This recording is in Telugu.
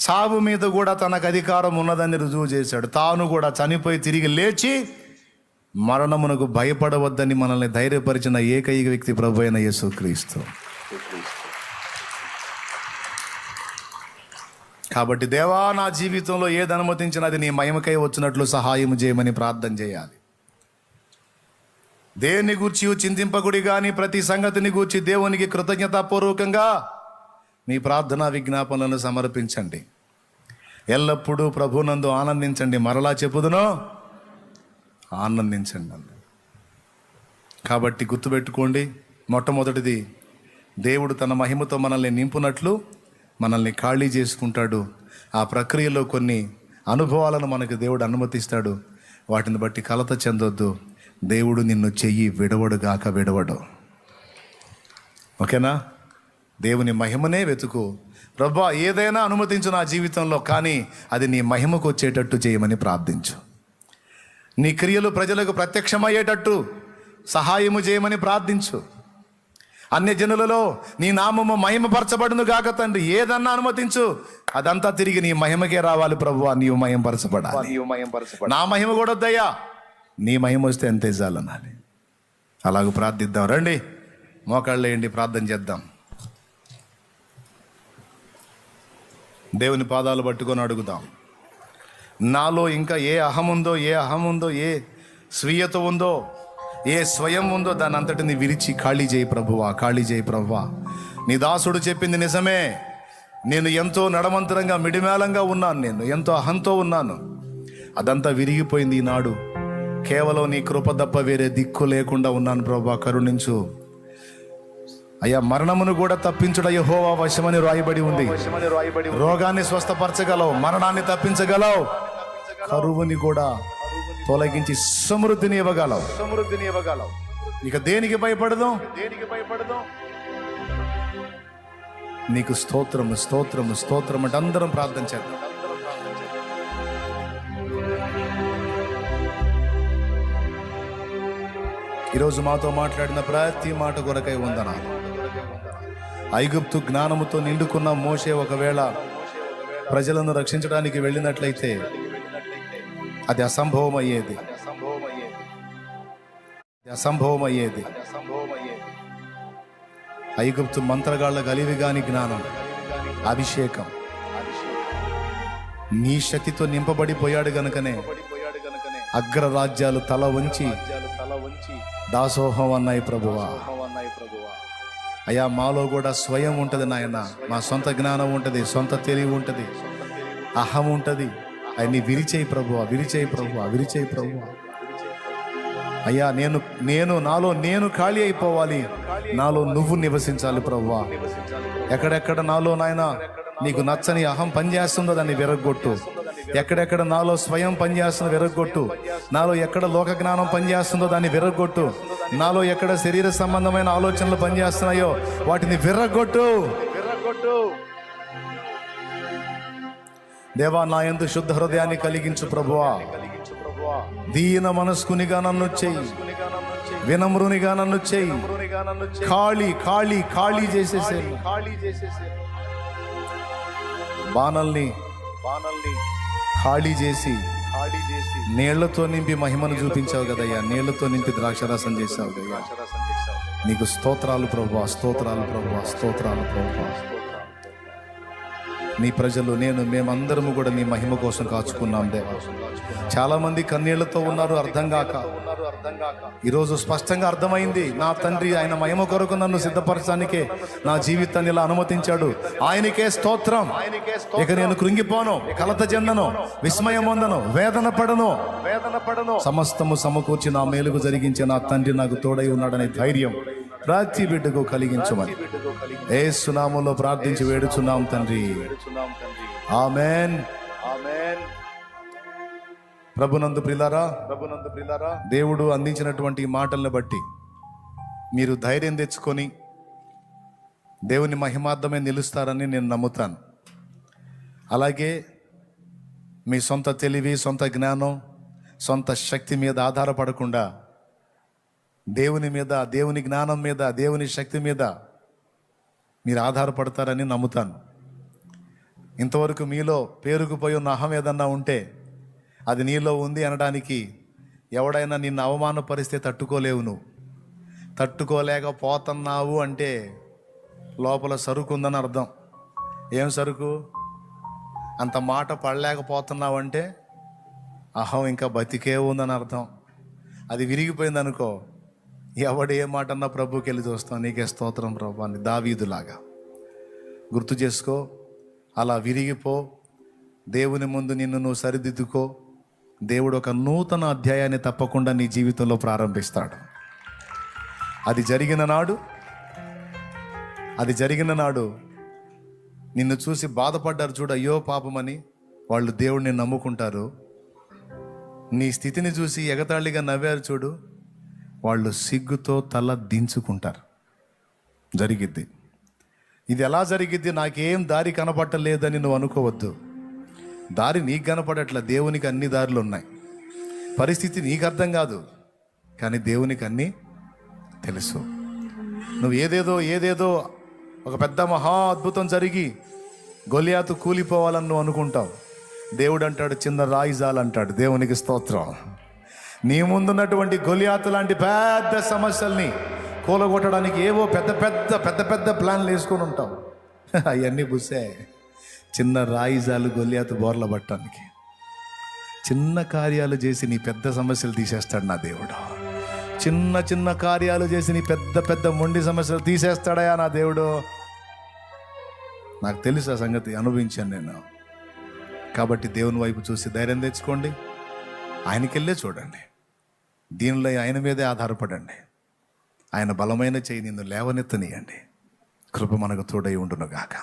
చావు మీద కూడా తనకు అధికారం ఉన్నదని రుజువు చేశాడు. తాను కూడా చనిపోయి తిరిగి లేచి మరణమునకు భయపడవద్దని మనల్ని ధైర్యపరిచిన ఏకైక వ్యక్తి ప్రభు అయిన యేసుక్రీస్తు. కాబట్టి దేవా, నా జీవితంలో ఏది అనుమతించినది నీ మహిమకై వచ్చినట్లు సహాయం చేయమని ప్రార్థన చేయాలి. దేన్ని గూర్చి చింతింపకుడి కానీ ప్రతి సంగతిని గూర్చి దేవునికి కృతజ్ఞతాపూర్వకంగా మీ ప్రార్థనా విజ్ఞాపనలను సమర్పించండి. ఎల్లప్పుడూ ప్రభునందు ఆనందించండి. మరలా చెప్పుదును, ఆనందించండి. కాబట్టి గుర్తుపెట్టుకోండి, మొట్టమొదటిది దేవుడు తన మహిమతో మనల్ని నింపునట్లు మనల్ని ఖాళీ చేసుకుంటాడు. ఆ ప్రక్రియలో కొన్ని అనుభవాలను మనకు దేవుడు అనుమతిస్తాడు. వాటిని బట్టి కలత చెందొద్దు. దేవుడు నిన్ను చెయ్యి విడవడు. ఓకేనా? దేవుని మహిమనే వెతుకు. ప్రభువా, ఏదైనా అనుమతించు నా జీవితంలో, కానీ అది నీ మహిమకు వచ్చేటట్టు చేయమని ప్రార్థించు. నీ క్రియలు ప్రజలకు ప్రత్యక్షమయ్యేటట్టు సహాయము చేయమని ప్రార్థించు. అన్యజనులలో నీ నామము మహిమపరచబడును గాక తండ్రి. ఏదన్నా అనుమతించు, అదంతా తిరిగి నీ మహిమకే రావాలి. ప్రభువా, నీవు మహిమపరచబడాలి. నా మహిమ కూడా వద్దయ్యా, నీ మహిమ వస్తే అంతే చాలనాలి. అలాగూ ప్రార్థిద్దాం. రండి, మోకాళ్ళు వేయండి, ప్రార్థన చేద్దాం. దేవుని పాదాలు పట్టుకొని అడుగుదాం. నాలో ఇంకా ఏ అహం ఉందో, ఏ స్వీయత ఉందో, ఏ స్వయం ఉందో, దాని అంతటిని విరిచి ఖాళీ చేయి ప్రభువా, ఖాళీ చేయి ప్రభువా. నీ దాసుడు చెప్పింది నిజమే. నేను ఎంతో నడమంతరంగా మిడిమేళంగా ఉన్నాను, నేను ఎంతో అహంతో ఉన్నాను. అదంతా విరిగిపోయింది ఈనాడు. కేవలం నీ కృప తప్ప వేరే దిక్కు లేకుండా ఉన్నాను ప్రభువా, కరుణించు అయ్యా. మరణమును కూడా తప్పించుట యెహోవా వశమని రాయబడి ఉంది. రోగాన్ని స్వస్థపరచగలవు, మరణాన్ని తప్పించగలవు, కరువుని కూడా తొలగించి సమృద్ధిని ఇవ్వగలవు. ఇక దేనికి భయపడదాం? నీకు స్తోత్రము అంటే అందరం ప్రార్థన చేద్దాం. ఈరోజు మాతో మాట్లాడిన ప్రతి మాట కొరకై వందనాలు. ఐగుప్తు జ్ఞానముతో నిండుకున్న మోషే ఒకవేళ ప్రజలను రక్షించడానికి వెళ్ళినట్లయితే అది అసంభవం అయ్యేది. ఐగుప్తు మంత్రగాళ్ల గలివిగాని జ్ఞానం, అభిషేకం నీ శక్తితో నింపబడిపోయాడు గనుకనే అగ్రరాజ్యాలు తల వంచి దాసోహం అన్నాయి ప్రభువా. అయ్యా, మాలో కూడా స్వయం ఉంటుంది నాయన. మా సొంత జ్ఞానం ఉంటుంది, సొంత తెలివి ఉంటుంది, అహం ఉంటుంది. అవి విరిచేయి ప్రభువా. అయ్యా, నాలో నేను ఖాళీ అయిపోవాలి. నాలో నువ్వు నివసించాలి ప్రభువా. ఎక్కడెక్కడ నాలో నాయన నీకు నచ్చని అహం పనిచేస్తుందో దాన్ని విరగొట్టు. ఎక్కడెక్కడ నాలో స్వయం పనిచేస్తుందో విరగొట్టు. నాలో ఎక్కడ లోక జ్ఞానం పనిచేస్తుందో దాన్ని విరగొట్టు. నాలో ఎక్కడ శరీర సంబంధమైన ఆలోచనలు పనిచేస్తున్నాయో వాటిని విరగొట్టు. దేవా, నా యందు శుద్ధ హృదయాన్ని కలిగించు ప్రభువా. దీన మనస్కునిగా నన్ను చెయ్యి, వినమ్రునిగా నన్ను చెయ్యి. ఖాళీ చేసేసే బాణల్ని ఖాళీ చేసి నీళ్లతో నింపి మహిమను చూపించావు కదయ్యా. నీళ్లతో నింపి ద్రాక్షరసం చేశావు కదయ్యా. నీకు స్తోత్రాలు ప్రభువా. నీ ప్రజలు మేమందరము కూడా నీ మహిమ కోసం కాచుకున్నాం దేవా. చాలా మంది కన్నీళ్లతో ఉన్నారు, అర్థం కాక. ఈరోజు స్పష్టంగా అర్థమైంది. నా తండ్రి ఆయన మహిమ కొరకు నన్ను సిద్ధపరచడానికే నా జీవితాన్ని ఇలా అనుమతించాడు. ఆయనకే స్తోత్రం. ఇక నేను కృంగిపోను, కలత చెందను, విస్మయం పొందను, వేదన పడను. సమస్తము సమకూర్చి నా మేలుకు జరిగించే నా తండ్రి నాకు తోడై ఉన్నాడనే ధైర్యం ప్రతి బిడ్డకు కలిగించమని యేసు నామములో ప్రార్థించి వేడుచున్నాం తండ్రి. ఆమేన్. ప్రభునందు ప్రియులారా, దేవుడు అందించినటువంటి మాటలను బట్టి మీరు ధైర్యం తెచ్చుకొని దేవుని మహిమార్థమే నిలుస్తారని నేను నమ్ముతాను. అలాగే మీ సొంత తెలివి, సొంత జ్ఞానం, సొంత శక్తి మీద ఆధారపడకుండా దేవుని మీద, దేవుని జ్ఞానం మీద, దేవుని శక్తి మీద మీరు ఆధారపడతారని నమ్ముతాను. ఇంతవరకు మీలో పేరుకుపోయి ఉన్న అహం ఏదన్నా ఉంటే అది నీలో ఉంది అనడానికి ఎవడైనా నిన్ను అవమానపరిస్తే తట్టుకోలేవు. నువ్వు తట్టుకోలేకపోతున్నావు అంటే లోపల సరుకు ఉందని అర్థం. ఏం సరుకు? అంత మాట పడలేకపోతున్నావు అంటే అహం ఇంకా బతికే ఉందని అర్థం. అది విరిగిపోయింది అనుకో, ఎవడు ఏ మాట అన్నా ప్రభుకి వెళ్ళి చూస్తాం, నీకే స్తోత్రం ప్రభు అని దావీదులాగా. గుర్తు చేసుకో, అలా విరిగిపో, దేవుని ముందు నిన్ను నువ్వు సరిదిద్దుకో. దేవుడు ఒక నూతన అధ్యాయాన్ని తప్పకుండా నీ జీవితంలో ప్రారంభిస్తాడు. అది జరిగిన నాడు నిన్ను చూసి బాధపడ్డారు చూడు, అయ్యో పాపమని. వాళ్ళు దేవుడిని నమ్ముకుంటారు. నీ స్థితిని చూసి ఎగతాళిగా నవ్వారు చూడు, వాళ్ళు సిగ్గుతో తల దించుకుంటారు. జరిగిద్ది. ఇది ఎలా జరిగిద్ది? నాకేం దారి కనపడలేదని నువ్వు అనుకోవద్దు. దారి నీకు కనపడట్ల, దేవునికి అన్ని దారులు ఉన్నాయి. పరిస్థితి నీకు అర్థం కాదు, కానీ దేవునికి అన్నీ తెలుసు. నువ్వు ఏదేదో ఒక పెద్ద మహా అద్భుతం జరిగి గొలియాతు కూలిపోవాలని నువ్వు అనుకుంటావు. దేవుడు అంటాడు, చిన్న రాయి జాలంటాడు. దేవునికి స్తోత్రం. నీ ముందున్నటువంటి గొలియాతు లాంటి పెద్ద సమస్యల్ని కూలగొట్టడానికి ఏవో పెద్ద ప్లాన్లు వేసుకొని ఉంటావు. అవన్నీ బుస్సే. చిన్న రాయి జాలు గొలియాతు బోర్ల పట్టడానికి. చిన్న కార్యాలు చేసి నీ పెద్ద సమస్యలు తీసేస్తాడు నా దేవుడు. చిన్న కార్యాలు చేసి నీ పెద్ద మొండి సమస్యలు తీసేస్తాడయా నా దేవుడు. నాకు తెలుసు ఆ సంగతి, అనుభవించాను నేను. కాబట్టి దేవుని వైపు చూసి ధైర్యం తెచ్చుకోండి. ఆయనకెళ్ళే చూడండి. దీనిలో ఆయన మీదే ఆధారపడండి. ఆయన బలమైన చేయి నిన్ను లేవనెత్తనీయండి. కృప మనకు తోడై ఉండును గాక.